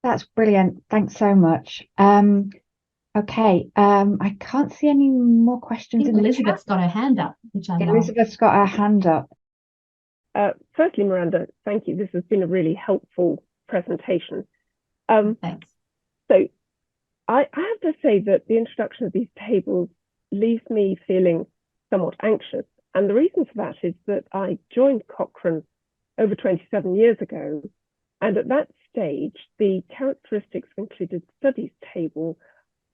That's brilliant. Thanks so much. Okay. I can't see any more I questions think in the Elizabeth's chat. got her hand up, which I love. Elizabeth's got her hand up. Firstly, Miranda, thank you. This has been a really helpful presentation. Thanks. So I have to say that the introduction of these tables leaves me feeling somewhat anxious. And the reason for that is that I joined Cochrane over 27 years ago. And at that stage, the characteristics of included studies table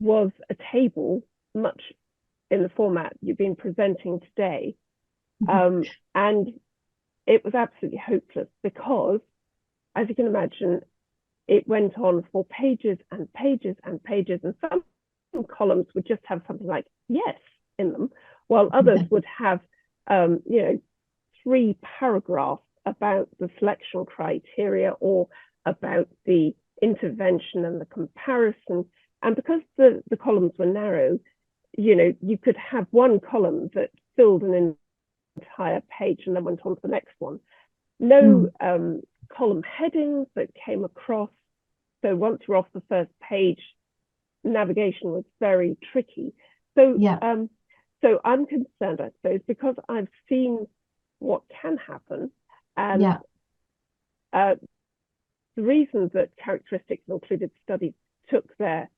was a table much in the format you've been presenting today. And it was absolutely hopeless because, as you can imagine, it went on for pages and pages and pages, and some columns would just have something like yes in them, while others would have, 3 paragraphs about the selection criteria or about the intervention and the comparison. And because the columns were narrow, you could have one column that filled an entire page and then went on to the next one. No column headings that came across. So once you're off the first page, navigation was very tricky. So, so I'm concerned, I suppose, because I've seen what can happen. And the reason that characteristics and included studies took their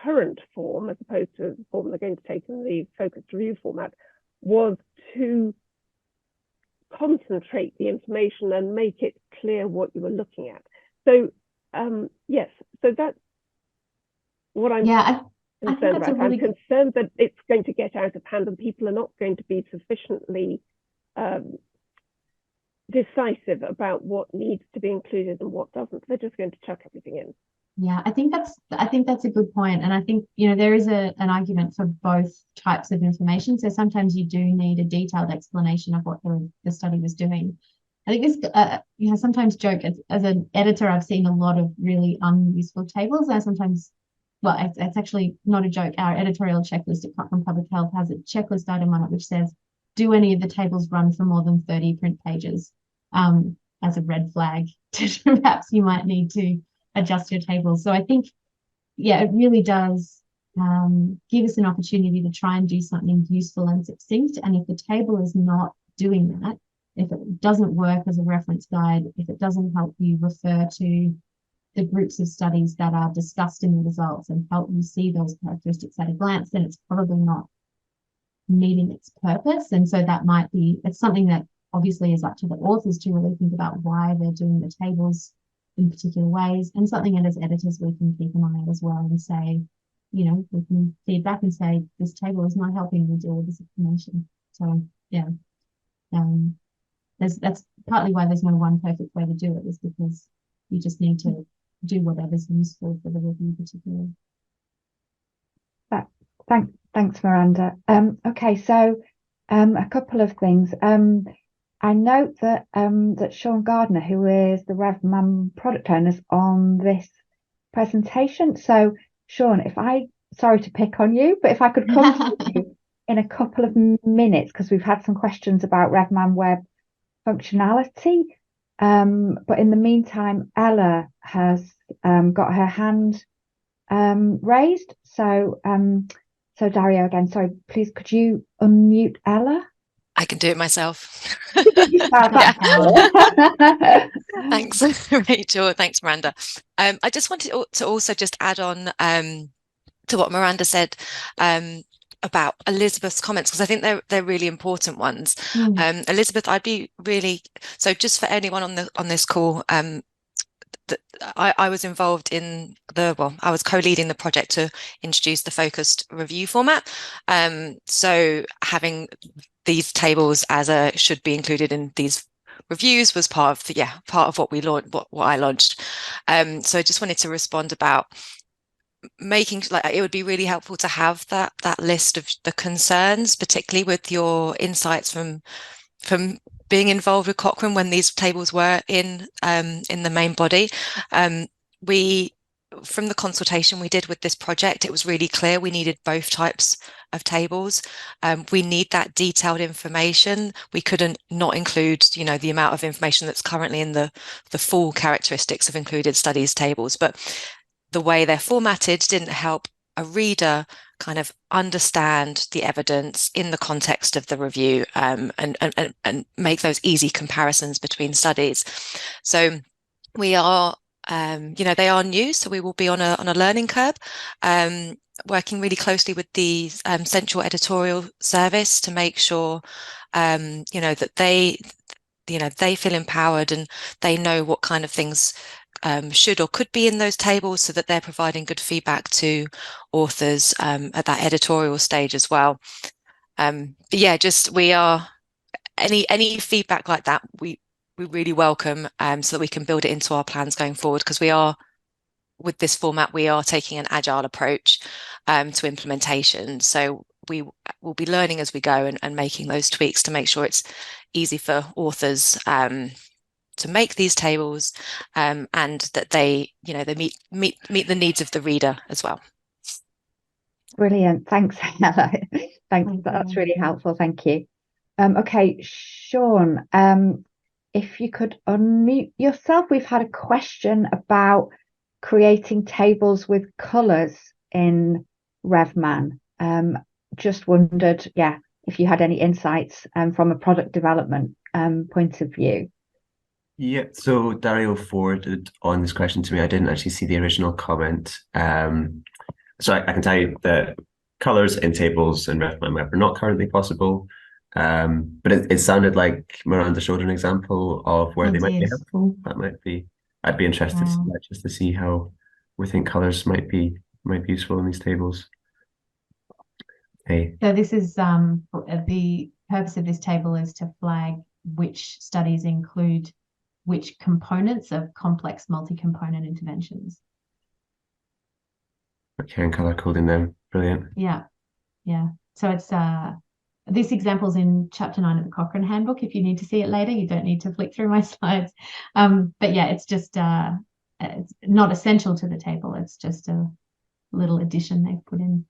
current form, as opposed to the form they're going to take in the focused review format, was to concentrate the information and make it clear what you were looking at. So yes, so that's what I'm concerned about. I'm concerned that it's going to get out of hand and people are not going to be sufficiently decisive about what needs to be included and what doesn't. They're just going to chuck everything in. Yeah, I think that's a good point. And I think, there is an argument for both types of information. So sometimes you do need a detailed explanation of what the study was doing. I think this, sometimes joke as an editor, I've seen a lot of really unuseful tables. I sometimes, it's actually not a joke. Our editorial checklist at Cochrane Public Health has a checklist item on it which says, do any of the tables run for more than 30 print pages? As a red flag, perhaps you might need to adjust your tables. So I think, it really does give us an opportunity to try and do something useful and succinct. And if the table is not doing that, if it doesn't work as a reference guide, if it doesn't help you refer to the groups of studies that are discussed in the results and help you see those characteristics at a glance, then it's probably not meeting its purpose. And so it's something that obviously is up to the authors to really think about why they're doing the tables in particular ways, and something that as editors we can keep an eye out as well and say, we can feedback and say, this table is not helping me deal with this information. So that's partly why there's no one perfect way to do it, is because you just need to do whatever's useful for the review particularly. Thanks, Miranda. Okay, so a couple of things. I note that that Sean Gardner, who is the RevMam product owner, is on this presentation. So, Sean, sorry to pick on you, but if I could come to you in a couple of minutes, because we've had some questions about RevMam web functionality. But in the meantime, Ella has got her hand raised. So, Dario, again, sorry, please, could you unmute Ella? I can do it myself. Thanks, Rachel. Thanks, Miranda. I just wanted to also just add on to what Miranda said about Elizabeth's comments, because I think they're really important ones. Elizabeth, I'd be really, so just for anyone on this call, I was involved in I was co-leading the project to introduce the focused review format. So having these tables should be included in these reviews was part of what we launched, what I launched. So I just wanted to respond about making, it would be really helpful to have that list of the concerns, particularly with your insights from being involved with Cochrane when these tables were in the main body. From the consultation we did with this project, it was really clear we needed both types of tables. We need that detailed information. We couldn't not include, the amount of information that's currently in the full characteristics of included studies tables, but the way they're formatted didn't help a reader kind of understand the evidence in the context of the review, and make those easy comparisons between studies. So we are, they are new, so we will be on a learning curve, working really closely with the central editorial service to make sure, that they feel empowered and they know what kind of things should or could be in those tables, so that they're providing good feedback to authors at that editorial stage as well. But yeah, just we are any feedback like that we really welcome, so that we can build it into our plans going forward, because with this format we are taking an agile approach to implementation. So we will be learning as we go and making those tweaks to make sure it's easy for authors to make these tables, and that they meet the needs of the reader as well. Brilliant. Thanks, Hella. Thanks. That's really helpful. Thank you. Okay, Sean, if you could unmute yourself. We've had a question about creating tables with colours in RevMan. Just wondered, if you had any insights from a product development point of view. Yeah, so Dario forwarded on this question to me. I didn't actually see the original comment. So I can tell you that colors in tables in RefMan Web are not currently possible. But it sounded like Miranda showed an example of where they might be helpful. That might be, I'd be interested to see that, just to see how we think colors might be useful in these tables. Hey. So this is the purpose of this table is to flag which studies include which components of complex multi-component interventions. Okay, and color coding them. Brilliant. Yeah. So it's this example's in chapter 9 of the Cochrane handbook. If you need to see it later, you don't need to flick through my slides. But yeah, it's just it's not essential to the table. It's just a little addition they've put in.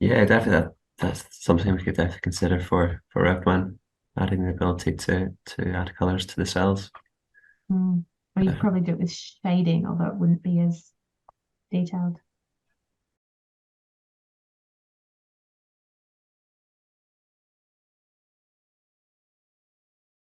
Yeah, definitely. That's something we could definitely consider for RefMan, adding the ability to add colors to the cells. Or you could probably do it with shading, although it wouldn't be as detailed.